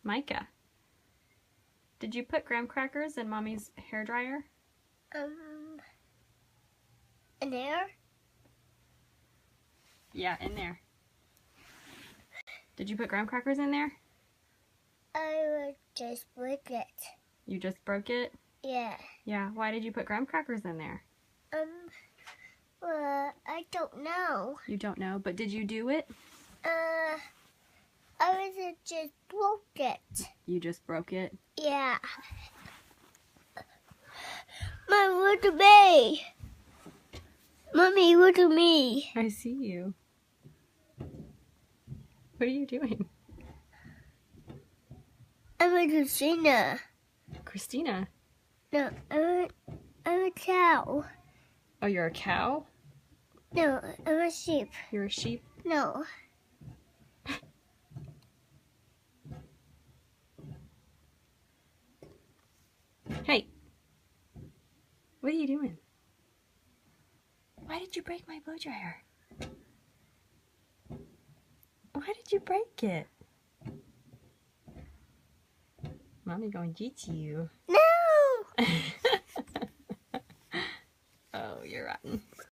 Micah. Did you put graham crackers in Mommy's hairdryer? In there? Yeah, in there. Did you put graham crackers in there? I would just break it. You just broke it? Yeah. Yeah, why did you put graham crackers in there? Well, I don't know. You don't know, but did you do it? I was just broke it. You just broke it? Yeah. Mom, look at me. Mommy, look at me. I see you. What are you doing? I'm a Christina. Christina? No, I'm a cow. Oh, you're a cow? No, I'm a sheep. You're a sheep? No. Hey! What are you doing? Why did you break my blow dryer? Why did you break it? Mommy gonna get you. No!